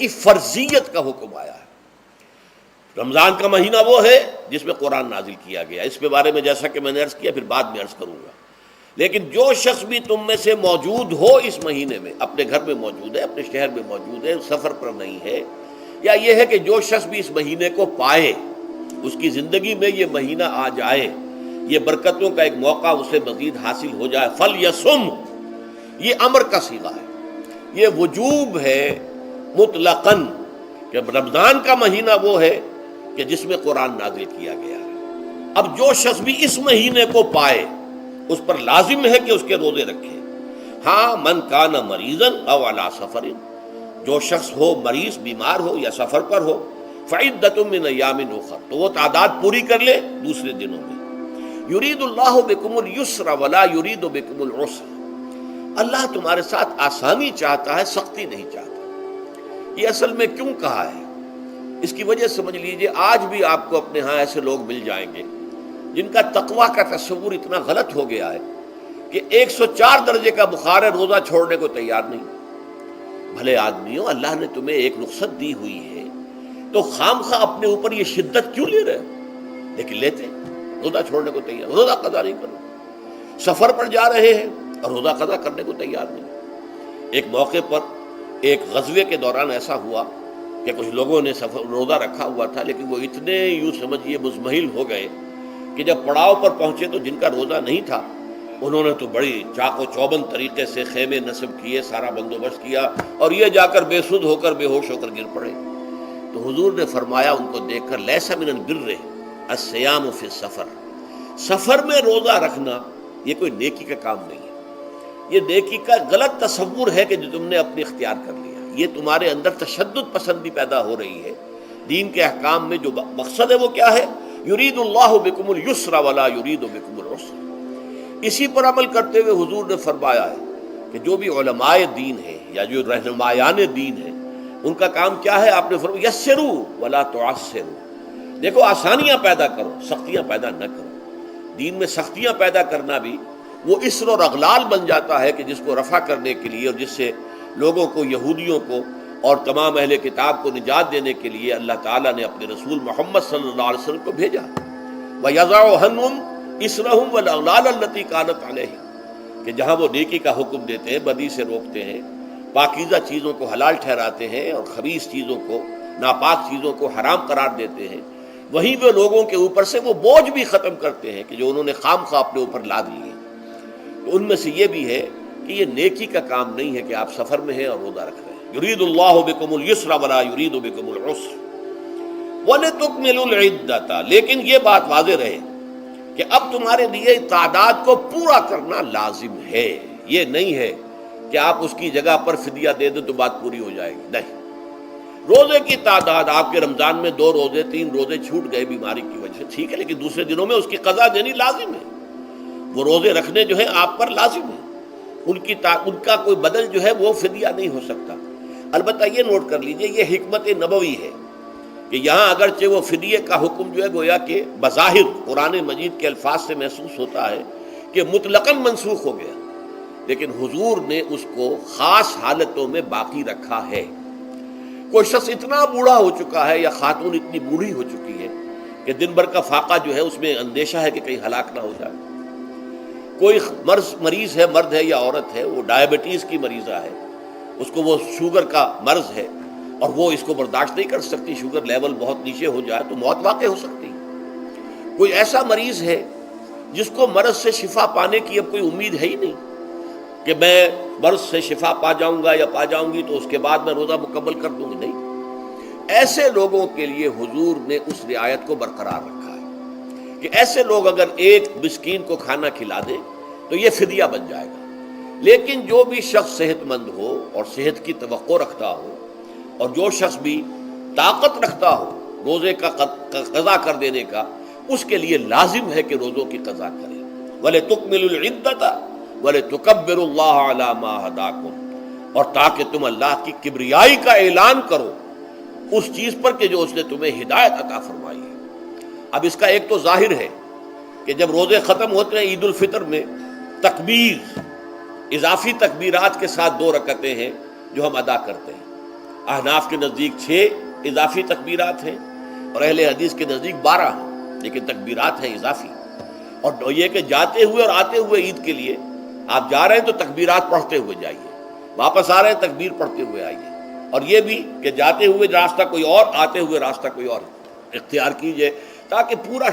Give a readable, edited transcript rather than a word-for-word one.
کی فرضیت کا حکم آیا ہے۔ رمضان کا مہینہ وہ ہے جس میں قرآن نازل کیا گیا، اس کے بارے میں جیسا کہ میں نے عرض کیا پھر بعد میں عرض کروں گا۔ لیکن جو شخص بھی تم میں سے موجود ہو اس مہینے میں، اپنے گھر میں موجود ہے، اپنے شہر میں موجود ہے، سفر پر نہیں ہے، یا یہ ہے کہ جو شخص بھی اس مہینے کو پائے، اس کی زندگی میں یہ مہینہ آ جائے، یہ برکتوں کا ایک موقع اسے مزید حاصل ہو جائے، فَلْيَصُمْ، یہ امر کا صیغہ ہے، یہ وجوب ہے مطلقاً کہ رمضان کا مہینہ وہ ہے کہ جس میں قرآن نازل کیا گیا ہے۔ اب جو شخص بھی اس مہینے کو پائے اس پر لازم ہے کہ اس کے روزے رکھے۔ ہاں، من کان مریضاً او علی سفر، جو شخص ہو مریض، بیمار ہو یا سفر پر ہو، فعدۃ من ایام اخر، تو وہ تعداد پوری کر لے دوسرے دنوں میں۔ یرید اللہ بکم الیسر ولا یرید بکم العسر، اللہ تمہارے ساتھ آسانی چاہتا ہے، سختی نہیں چاہتا۔ یہ اصل میں کیوں کہا ہے، اس کی وجہ سمجھ لیجئے۔ آج بھی آپ کو اپنے ہاں ایسے لوگ مل جائیں گے جن کا تقویٰ کا تصور اتنا غلط ہو گیا ہے کہ 104 درجے کا بخار ہے، روزہ چھوڑنے کو تیار نہیں۔ بھلے آدمیوں، اللہ نے تمہیں ایک رخصت دی ہوئی ہے تو خام خواہ اپنے اوپر یہ شدت کیوں لے رہے ہو؟ لیکن لیتے، روزہ چھوڑنے کو تیار، روزہ قضا نہیں کرنا۔ سفر پر جا رہے ہیں اور روزہ قضا کرنے کو تیار نہیں۔ ایک موقع پر ایک غزوے کے دوران ایسا ہوا کہ کچھ لوگوں نے روزہ رکھا ہوا تھا، لیکن وہ اتنے یوں سمجھیے مزمحل ہو گئے کہ جب پڑاؤ پر پہنچے تو جن کا روزہ نہیں تھا انہوں نے تو بڑی چاق و چوبند طریقے سے خیمے نصب کیے، سارا بندوبست کیا، اور یہ جا کر بے سدھ ہو کر بے ہوش ہو کر گر پڑے۔ تو حضور نے فرمایا ان کو دیکھ کر، لیس من البر الصیام فی السفر، سفر میں روزہ رکھنا یہ کوئی نیکی کا کام نہیں ہے، یہ نیکی کا غلط تصور ہے کہ جو تم نے اپنے اختیار کر لیا۔ یہ تمہارے اندر تشدد پسندی پیدا ہو رہی ہے۔ دین کے احکام میں جو مقصد ہے وہ کیا ہے؟ یرید اللہ بکم الیسر ولا یرید بکم العسر۔ اسی پر عمل کرتے ہوئے حضور نے فرمایا ہے کہ جو بھی علماء دین ہیں یا جو رہنمایان دین ہیں ان کا کام کیا ہے؟ آپ نے فرمایا یسروا ولا تعسروا، دیکھو آسانیاں پیدا کرو، سختیاں پیدا نہ کرو۔ دین میں سختیاں پیدا کرنا بھی وہ اسر اور اغلال بن جاتا ہے کہ جس کو رفع کرنے کے لیے اور جس سے لوگوں کو، یہودیوں کو اور تمام اہل کتاب کو نجات دینے کے لیے اللہ تعالیٰ نے اپنے رسول محمد صلی اللہ علیہ وسلم کو بھیجا۔ وَيَضَعُ عَنْهُمْ إِصْرَهُمْ وَالْأَغْلَالَ الَّتِي كَانَتْ عَلَيْهِمْ، کہ جہاں وہ نیکی کا حکم دیتے ہیں، بدی سے روکتے ہیں، پاکیزہ چیزوں کو حلال ٹھہراتے ہیں اور خبیث چیزوں کو، ناپاک چیزوں کو حرام قرار دیتے ہیں، وہیں وہ لوگوں کے اوپر سے وہ بوجھ بھی ختم کرتے ہیں کہ جو انہوں نے خام خواہ اپنے اوپر لاد لیے۔ تو ان میں سے یہ بھی ہے کہ یہ نیکی کا کام نہیں ہے کہ آپ سفر میں ہیں اور روزہ رکھ رہے ہیں۔ یرید اللہ بکم الیسر ولا یرید بکم العسر وَلِتُكْمِلُوا الْعِدَّةَ، لیکن یہ بات واضح رہے کہ اب تمہارے لیے تعداد کو پورا کرنا لازم ہے۔ یہ نہیں ہے کہ آپ اس کی جگہ پر فدیہ دے دیں تو بات پوری ہو جائے گی، نہیں۔ روزے کی تعداد، آپ کے رمضان میں 2 روزے 3 روزے چھوٹ گئے بیماری کی وجہ سے، ٹھیک ہے، لیکن دوسرے دنوں میں اس کی قضا دینی لازم ہے۔ وہ روزے رکھنے جو ہیں آپ پر لازم ہے، ان کا کوئی بدل جو ہے وہ فدیہ نہیں ہو سکتا۔ البتہ یہ نوٹ کر لیجئے، یہ حکمت نبوی ہے کہ یہاں اگرچہ وہ فدیے کا حکم جو ہے گویا کہ بظاہر قرآن مجید کے الفاظ سے محسوس ہوتا ہے کہ مطلقاً منسوخ ہو گیا، لیکن حضور نے اس کو خاص حالتوں میں باقی رکھا ہے۔ کوئی شخص اتنا بوڑھا ہو چکا ہے یا خاتون اتنی بوڑھی ہو چکی ہے کہ دن بھر کا فاقہ جو ہے اس میں اندیشہ ہے کہ کہیں ہلاک نہ ہو جائے۔ کوئی مریض ہے، مرد ہے یا عورت ہے، وہ ڈائبٹیز کی مریضہ ہے، اس کو وہ شوگر کا مرض ہے اور وہ اس کو برداشت نہیں کر سکتی، شوگر لیول بہت نیچے ہو جائے تو موت واقع ہو سکتی ہے۔ کوئی ایسا مریض ہے جس کو مرض سے شفا پانے کی اب کوئی امید ہے ہی نہیں کہ میں مرض سے شفا پا جاؤں گا یا پا جاؤں گی تو اس کے بعد میں روزہ مکمل کر دوں گی، نہیں۔ ایسے لوگوں کے لیے حضور نے اس رعایت کو برقرار رکھا ہے کہ ایسے لوگ اگر ایک مسکین کو کھانا کھلا دیں تو یہ فدیہ بن جائے گا۔ لیکن جو بھی شخص صحت مند ہو اور صحت کی توقع رکھتا ہو اور جو شخص بھی طاقت رکھتا ہو روزے کا قضا کر دینے کا، اس کے لیے لازم ہے کہ روزوں کی قضا کرے۔ وَلِتُكْمِلُوا الْعِدَّةَ وَلِتُكَبِّرُوا اللَّهَ عَلَى مَا هَدَاكُمْ، اور تاکہ تم اللہ کی کبریائی کا اعلان کرو اس چیز پر کہ جو اس نے تمہیں ہدایت عطا فرمائی ہے۔ اب اس کا ایک تو ظاہر ہے کہ جب روزے ختم ہوتے ہیں عید الفطر میں، تکبیر، اضافی تکبیرات کے ساتھ 2 رکعتیں ہیں جو ہم ادا کرتے ہیں، احناف کے نزدیک 6 اضافی تکبیرات ہیں اور اہل حدیث کے نزدیک 12 ہیں، لیکن تکبیرات ہیں اضافی۔ اور یہ کہ جاتے ہوئے اور آتے ہوئے عید کے لیے آپ جا رہے ہیں تو تکبیرات پڑھتے ہوئے جائیے، واپس آ رہے ہیں تکبیر پڑھتے ہوئے آئیے، اور یہ بھی کہ جاتے ہوئے راستہ کوئی اور، آتے ہوئے راستہ کوئی اور اختیار کیجئے، تاکہ پورا